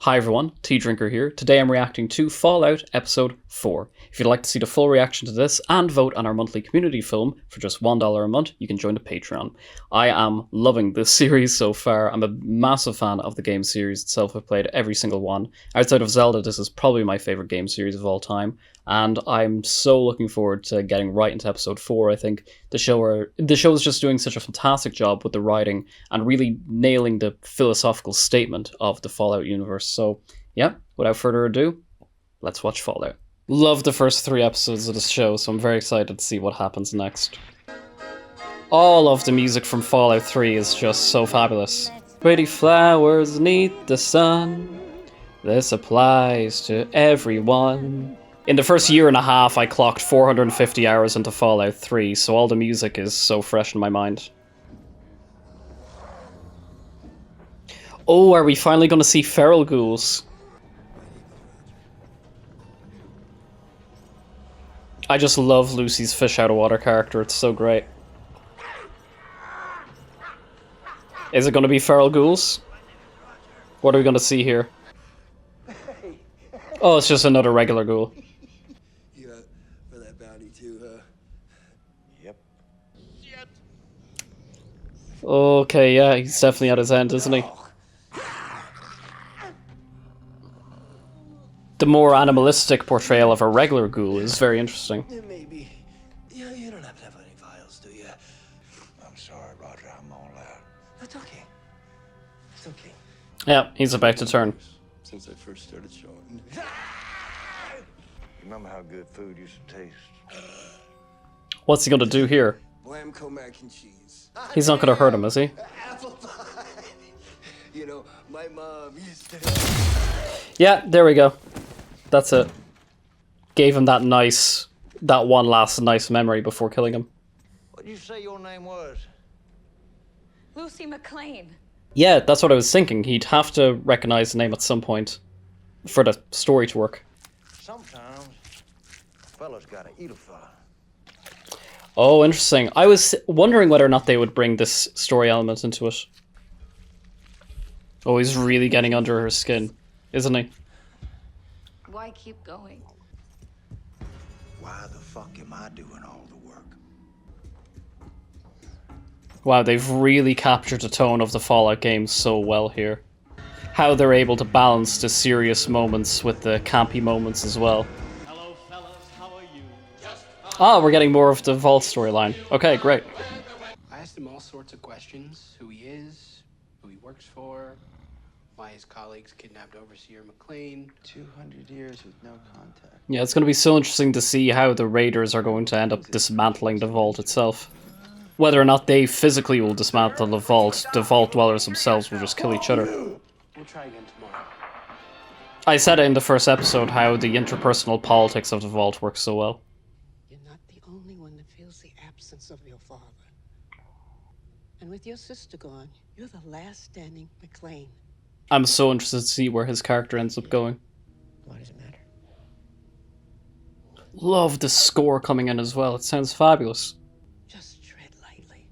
Hi everyone, Tea Drinker here. Today I'm reacting to Fallout Episode 4. If you'd like to see the full reaction to this and vote on our monthly community film for just $1 a month, you can join the Patreon. I am loving this series so far. I'm a massive fan of the game series itself. I've played every single one. Outside of Zelda, this is probably my favourite game series of all time, and I'm so looking forward to getting right into Episode 4. I think the show is just doing such a fantastic job with the writing and really nailing the philosophical statement of the Fallout universe. So, yeah, without further ado, let's watch Fallout. Love the first 3 episodes of this show, so I'm very excited to see what happens next. All of the music from Fallout 3 is just so fabulous. Pretty flowers need the sun. This applies to everyone. In the first year and a half, I clocked 450 hours into Fallout 3, so all the music is so fresh in my mind. Oh, are we finally going to see feral ghouls? I just love Lucy's fish out of water character, it's so great. Is it going to be feral ghouls? What are we going to see here? Oh, it's just another regular ghoul. You up for that bounty too, huh? Yep. Yep. Okay, yeah, he's definitely at his end, isn't he? The more animalistic portrayal of a regular ghoul is very interesting. Yeah, maybe. Yeah, you don't have to have any files, do you? I'm sorry, Roger. I'm all out. That's okay. It's okay. Yeah, he's about to turn. Since I first started showing. Remember how good food used to taste? What's he gonna do here? Blamco mac and cheese. He's not gonna hurt him, is he? Apple pie. You know, my mom used to. Yeah, there we go. That's it. Gave him that one last nice memory before killing him. What'd you say your name was? Lucy McLean. Yeah, that's what I was thinking. He'd have to recognize the name at some point for the story to work. Sometimes a fella's gotta eat a fella. Oh, interesting. I was wondering whether or not they would bring this story element into it. Oh, he's really getting under her skin, isn't he? Why keep going? Why the fuck am I doing all the work? Wow, they've really captured the tone of the Fallout games so well here. How they're able to balance the serious moments with the campy moments as well. Hello, fellas, how are you? Ah, we're getting more of the Vault storyline. Okay, great. I asked him all sorts of questions. Who he is, who he works for, why his colleagues kidnapped Overseer McLean. 200 years with no contact. Yeah, it's going to be so interesting to see how the Raiders are going to end up dismantling the Vault itself. Whether or not they physically will dismantle the Vault dwellers themselves will just kill each other. We'll try again tomorrow. I said it in the first episode how the interpersonal politics of the Vault works so well. You're not the only one that feels the absence of your father. And with your sister gone, you're the last standing McLean. I'm so interested to see where his character ends up going. Why does it matter? Love the score coming in as well. It sounds fabulous. Just tread lightly.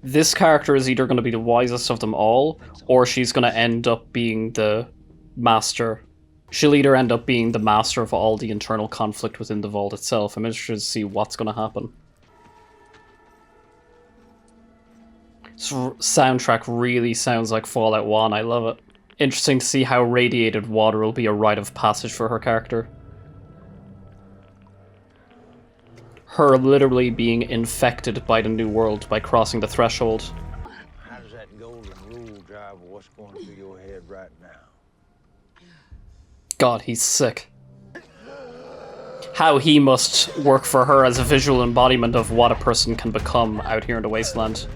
This character is either going to be the wisest of them all, or she's going to end up being the master. She'll either end up being the master of all the internal conflict within the Vault itself. I'm interested to see what's going to happen. This soundtrack really sounds like Fallout 1, I love it. Interesting to see how radiated water will be a rite of passage for her character. Her literally being infected by the new world by crossing the threshold. How does that golden rule drive what's going through your head right now? God, he's sick. How he must work for her as a visual embodiment of what a person can become out here in the wasteland.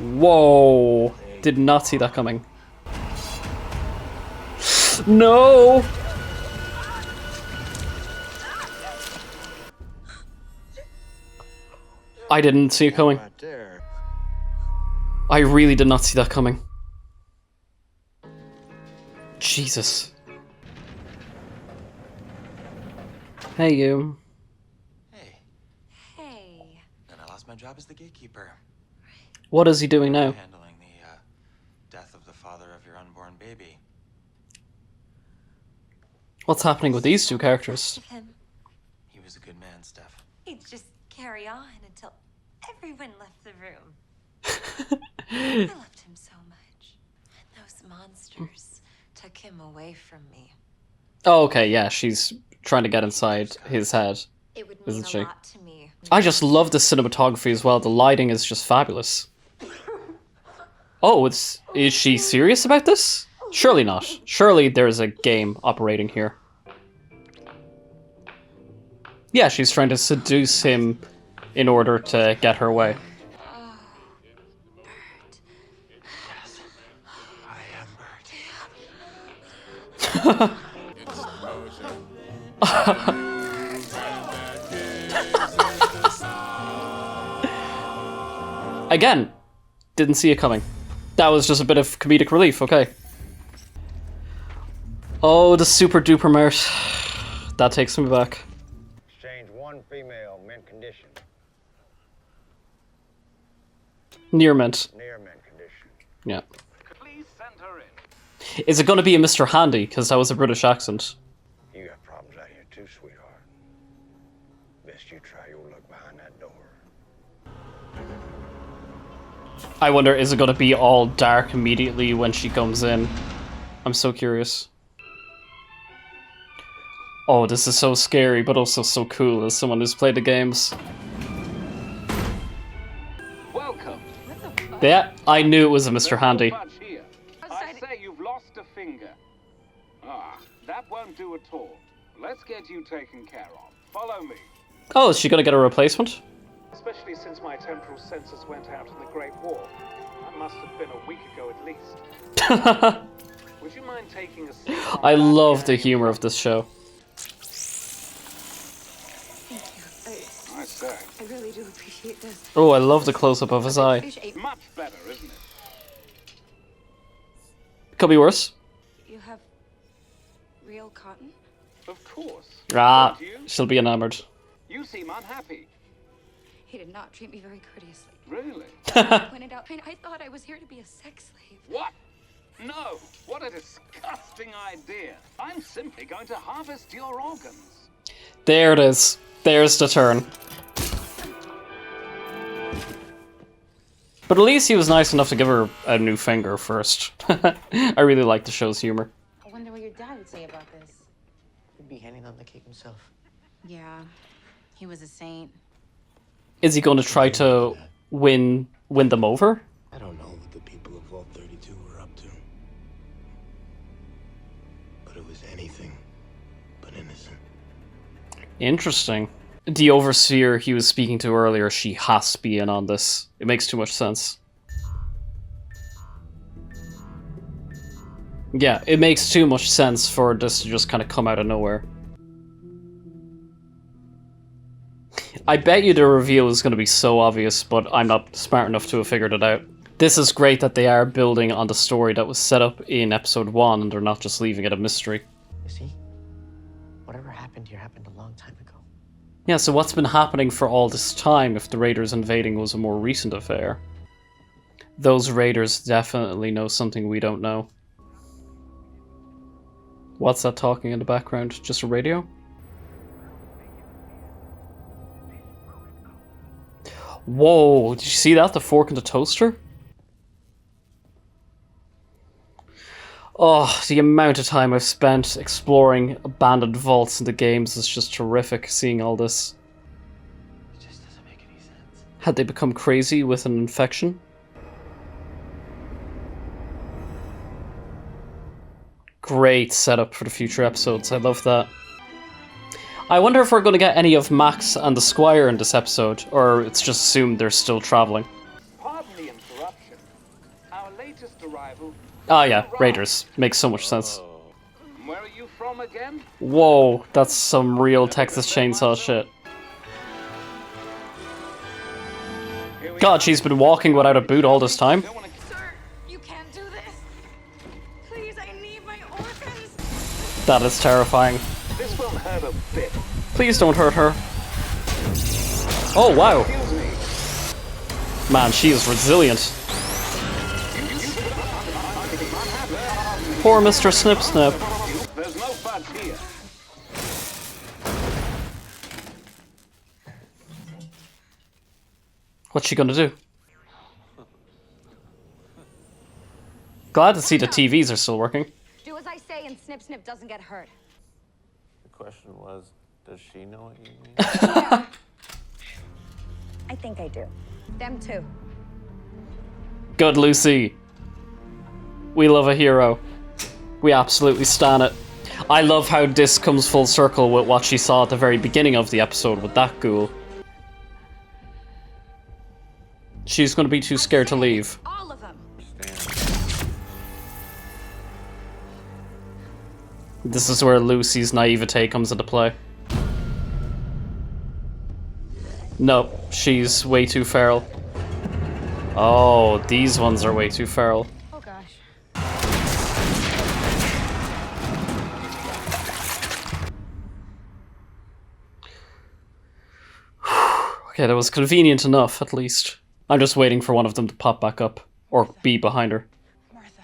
Whoa! Did not see that coming. No! I didn't see it coming. Right there. I really did not see that coming. Jesus. Hey, you. Hey. lost my job as the gatekeeper. What is he doing now? Handling the death of the father of your unborn baby. What's happening with these two characters? Him. He was a good man, Steph. He'd just carry on until everyone left the room. I loved him so much. And those monsters took him away from me. Oh, okay, yeah, she's trying to get inside his head. It would mean Isn't a she? lot to me. I just love the cinematography as well. The lighting is just fabulous. Oh, is she serious about this? Surely not. Surely there's a game operating here. Yeah, she's trying to seduce him in order to get her way. Yes, I am Bert. Again, didn't see it coming. That was just a bit of comedic relief, okay. Oh, the super duper mert. That takes me back. Exchange one female, mint condition. Near mint. Near mint condition. Yeah. Please send her in. Is it going to be a Mr. Handy? Because that was a British accent. You got problems out here too, sweetheart. Best you try your luck behind that door. I wonder, is it going to be all dark immediately when she comes in? I'm so curious. Oh, this is so scary, but also so cool as someone who's played the games. Welcome. Yeah, I knew it was a Mr. Handy. Budge here. I say you've lost a finger. Ah, that won't do at all. Let's get you taken care of. Follow me. Oh, is she going to get a replacement? Especially since my temporal sensors went out in the Great War. That must have been a week ago at least. Would you mind taking a seat? I love the humor of this show. I say. I really do appreciate this. Oh, I love the close-up of his eye. Much better, isn't it? Could be worse. You have real cotton? Of course. Ah, Don't you? she'll be enamored. You seem unhappy. He did not treat me very courteously. Really? Pointed out, I thought I was here to be a sex slave. What? No! What a disgusting idea! I'm simply going to harvest your organs. There it is. There's the turn. But at least he was nice enough to give her a new finger first. I really like the show's humor. I wonder what your dad would say about this. He'd be handing on the cake himself. Yeah, he was a saint. Is he going to try to win them over? I don't know what the people of Vault 32 were up to. But it was anything but innocent. Interesting. The overseer he was speaking to earlier, she has to be in on this. It makes too much sense. Yeah, it makes too much sense for this to just kind of come out of nowhere. I bet you the reveal is going to be so obvious, but I'm not smart enough to have figured it out. This is great that they are building on the story that was set up in episode 1 and they're not just leaving it a mystery. You see? Whatever happened here happened a long time ago. Yeah, so what's been happening for all this time if the Raiders invading was a more recent affair? Those Raiders definitely know something we don't know. What's that talking in the background? Just a radio? Whoa, did you see that? The fork in the toaster? Oh, the amount of time I've spent exploring abandoned vaults in the games is just terrific, seeing all this. It just doesn't make any sense. Had they become crazy with an infection? Great setup for the future episodes, I love that. I wonder if we're going to get any of Max and the Squire in this episode, or it's just assumed they're still traveling. Pardon the interruption. Our latest arrival. Ah yeah, Raiders. Makes so much sense. Where are you from again? Whoa, that's some real Texas Chainsaw shit. God, she's been walking without a boot all this time. Sir, you can't do this. Please, I need my organs. That is terrifying. This won't hurt a bit. Please don't hurt her. Oh, wow. Excuse me. Man, she is resilient. Poor Mr. Snip Snip. There's no fudge here. What's she gonna do? Glad to see the TVs are still working. Do as I say and Snip Snip doesn't get hurt. The question was, does she know what you mean? I think I do. Them too. Good, Lucy. We love a hero. We absolutely stan it. I love how this comes full circle with what she saw at the very beginning of the episode with that ghoul. She's gonna be too scared to leave. All of them. This is where Lucy's naivete comes into play. No, she's way too feral. Oh, these ones are way too feral. Oh gosh. Okay, that was convenient enough, at least. I'm just waiting for one of them to pop back up. Or be behind her. Martha.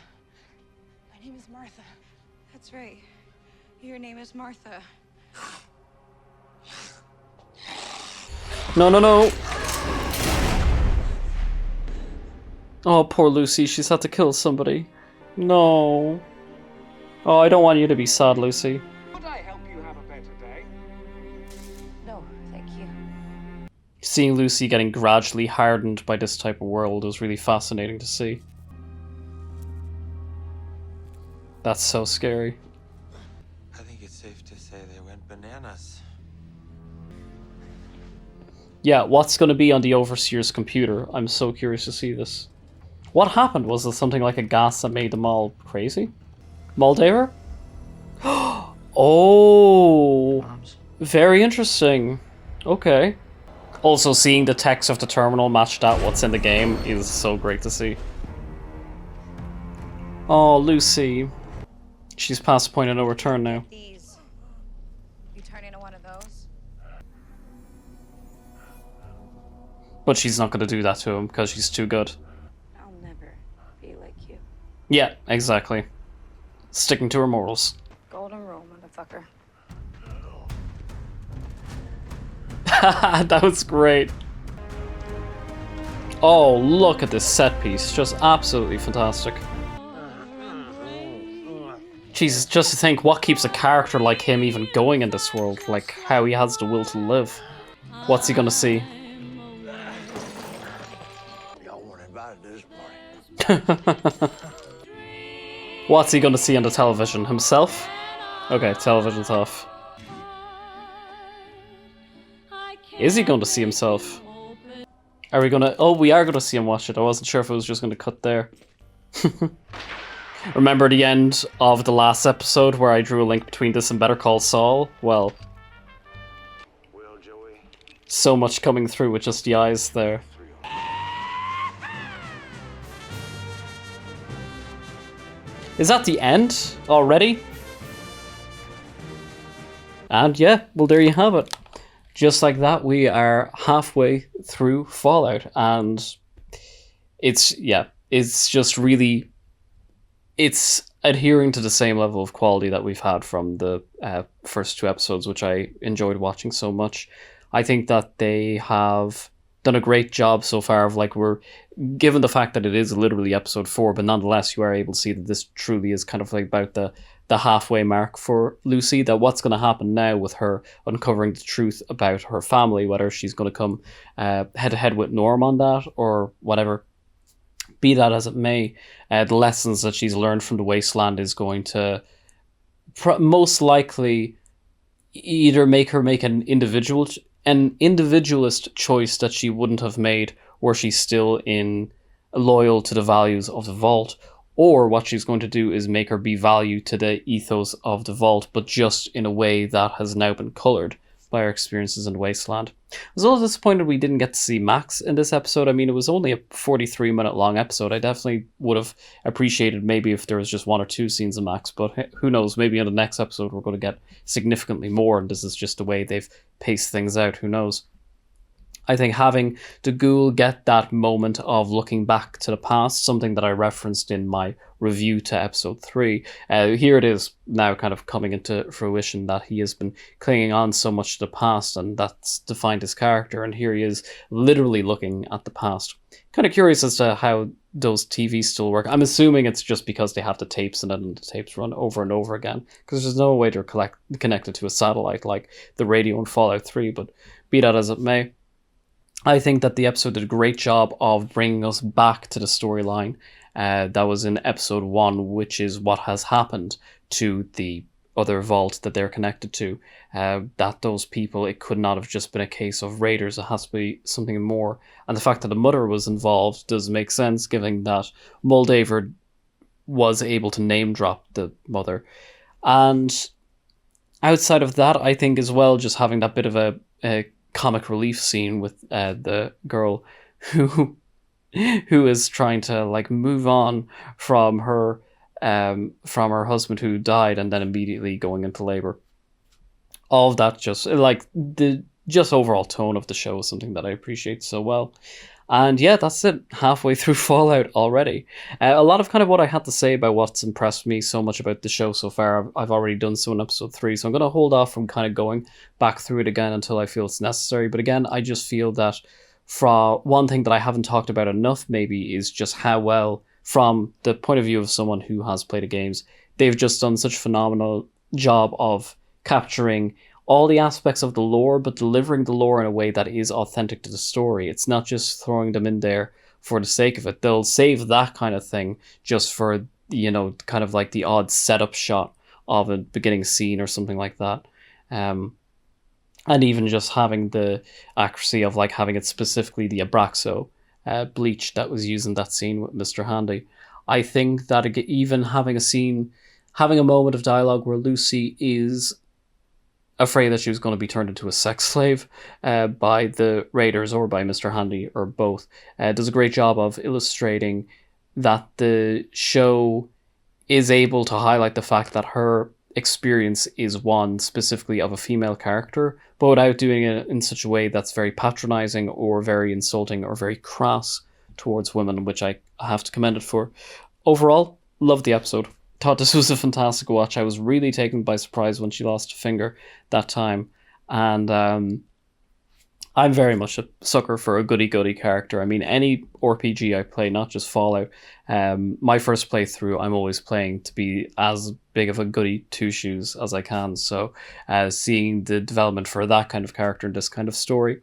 My name is Martha. That's right. Your name is Martha. No, no, no! Oh, poor Lucy, she's had to kill somebody. No. Oh, I don't want you to be sad, Lucy. Could I help you have a better day? No, thank you. Seeing Lucy getting gradually hardened by this type of world is really fascinating to see. That's so scary. I think it's safe to say they went bananas. Yeah, what's going to be on the Overseer's computer? I'm so curious to see this. What happened? Was it something like a gas that made them all crazy? Moldaver? Oh! Very interesting. Okay. Also, seeing the text of the terminal matched at what's in the game is so great to see. Oh, Lucy. She's past the point of no return now. These. You turn into one of those? But she's not going to do that to him because she's too good. I'll never be like you. Yeah, exactly. Sticking to her morals. Golden rule, motherfucker. That was great. Oh, look at this set piece. Just absolutely fantastic. Jesus, just to think what keeps a character like him even going in this world. Like, how he has the will to live. What's he gonna see? Y'all weren't invited to this party. What's he gonna see on the television? Himself? Okay, television's off. Is he going to see himself? Are we gonna... Oh, we are gonna see him watch it. I wasn't sure if it was just gonna cut there. Remember the end of the last episode where I drew a link between this and Better Call Saul? Well, so much coming through with just the eyes there. Is that the end already? And yeah, well there you have it. Just like that, we are halfway through Fallout, and it's just really, it's adhering to the same level of quality that we've had from the first two episodes, which I enjoyed watching so much. I think that they have done a great job so far of, like, we're given the fact that it is literally episode 4, but nonetheless you are able to see that this truly is kind of like about the halfway mark for Lucy, that what's going to happen now with her uncovering the truth about her family, whether she's going to come head to head with Norm on that or whatever, be that as it may, the lessons that she's learned from the Wasteland is going to most likely either make her make an individualist choice that she wouldn't have made were she still loyal to the values of the Vault, or what she's going to do is make her be valued to the ethos of the Vault, but just in a way that has now been coloured by our experiences in Wasteland. I was a little disappointed we didn't get to see Max in this episode. I mean, it was only a 43-minute long episode. I definitely would have appreciated maybe if there was just 1 or 2 scenes of Max, but who knows, maybe in the next episode we're going to get significantly more, and this is just the way they've paced things out, who knows. I think having the ghoul get that moment of looking back to the past, something that I referenced in my review to episode 3, here it is now kind of coming into fruition that he has been clinging on so much to the past, and that's defined his character, and here he is literally looking at the past. Kind of curious as to how those TVs still work. I'm assuming it's just because they have the tapes in it and the tapes run over and over again, because there's no way they're connected to a satellite like the radio in Fallout 3, but be that as it may, I think that the episode did a great job of bringing us back to the storyline that was in episode 1, which is what has happened to the other vault that they're connected to. That those people, it could not have just been a case of raiders, it has to be something more. And the fact that the mother was involved does make sense, given that Moldaver was able to name drop the mother. And outside of that, I think as well, just having that bit of a comic relief scene with the girl who is trying to like move on from her husband who died and then immediately going into labor. All of that, just like the overall tone of the show is something that I appreciate so well. And yeah, that's it. Halfway through Fallout already. A lot of kind of what I had to say about what's impressed me so much about the show so far, I've already done so in episode 3, so I'm going to hold off from kind of going back through it again until I feel it's necessary. But again, I just feel that from one thing that I haven't talked about enough maybe is just how well, from the point of view of someone who has played the games, they've just done such a phenomenal job of capturing all the aspects of the lore, but delivering the lore in a way that is authentic to the story. It's not just throwing them in there for the sake of it. They'll save that kind of thing just for, you know, kind of like the odd setup shot of a beginning scene or something like that. And even just having the accuracy of like having it specifically the Abraxo bleach that was used in that scene with Mr. Handy. I think that even having a moment of dialogue where Lucy is afraid that she was going to be turned into a sex slave by the raiders or by Mr. Handy or both, does a great job of illustrating that the show is able to highlight the fact that her experience is one specifically of a female character, but without doing it in such a way that's very patronizing or very insulting or very crass towards women, which I have to commend it for. Overall, loved the episode. Thought this was a fantastic watch. I was really taken by surprise when she lost a finger that time, and I'm very much a sucker for a goody-goody character. I mean, any RPG I play, not just Fallout, my first playthrough, I'm always playing to be as big of a goody two-shoes as I can, so seeing the development for that kind of character in this kind of story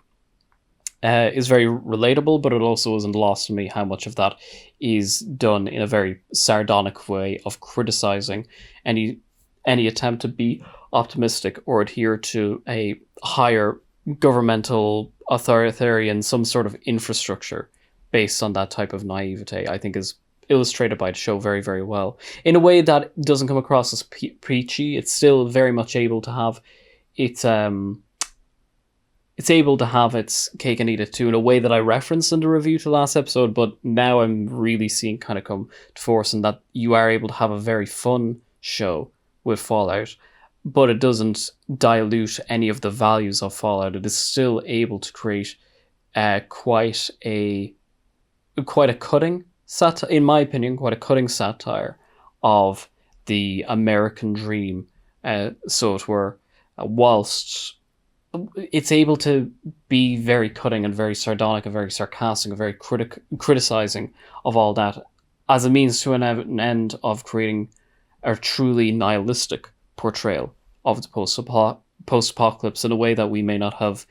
is very relatable, but it also isn't lost to me how much of that is done in a very sardonic way of criticizing any attempt to be optimistic or adhere to a higher governmental authoritarian, some sort of infrastructure based on that type of naivete. I think is illustrated by the show very, very well. In a way that doesn't come across as preachy, it's still very much able to have its able to have its cake and eat it too, in a way that I referenced in the review to last episode, but now I'm really seeing kind of come to force, and that you are able to have a very fun show with Fallout, but it doesn't dilute any of the values of Fallout. It is still able to create quite a cutting satire, in my opinion, quite a cutting satire of the American dream. So it were, whilst it's able to be very cutting and very sardonic and very sarcastic and very criticizing of all that as a means to an end of creating a truly nihilistic portrayal of the post-apocalypse in a way that we may not have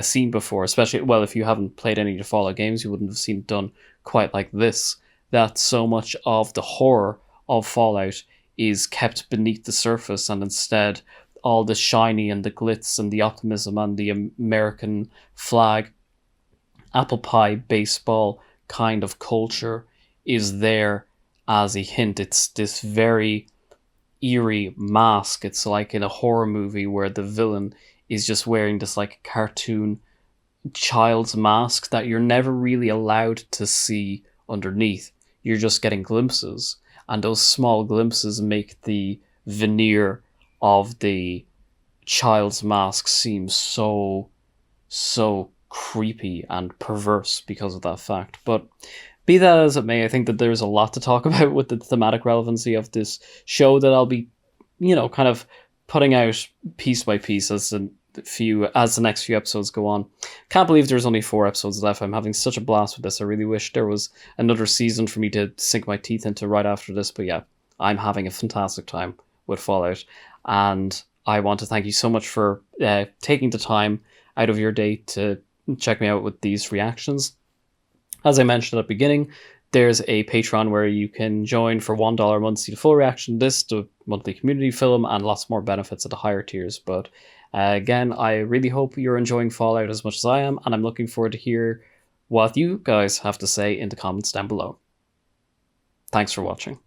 seen before, especially, well, if you haven't played any of the Fallout games, you wouldn't have seen it done quite like this, that so much of the horror of Fallout is kept beneath the surface, and instead all the shiny and the glitz and the optimism and the American flag, apple pie, baseball kind of culture is there as a hint. It's this very eerie mask. It's like in a horror movie where the villain is just wearing this like cartoon child's mask that you're never really allowed to see underneath. You're just getting glimpses, and those small glimpses make the veneer of the child's mask seem so creepy and perverse because of that fact. But be that as it may, I think that there's a lot to talk about with the thematic relevancy of this show that I'll be, kind of putting out piece by piece as the next few episodes go on. Can't believe there's only 4 episodes left. I'm having such a blast with this. I really wish there was another season for me to sink my teeth into right after this. But yeah, I'm having a fantastic time with Fallout. And I want to thank you so much for taking the time out of your day to check me out with these reactions. As I mentioned at the beginning, there's a Patreon where you can join for $1 a month to see the full reaction to this, the monthly community film, and lots more benefits at the higher tiers. But again, I really hope you're enjoying Fallout as much as I am, and I'm looking forward to hear what you guys have to say in the comments down below. Thanks for watching.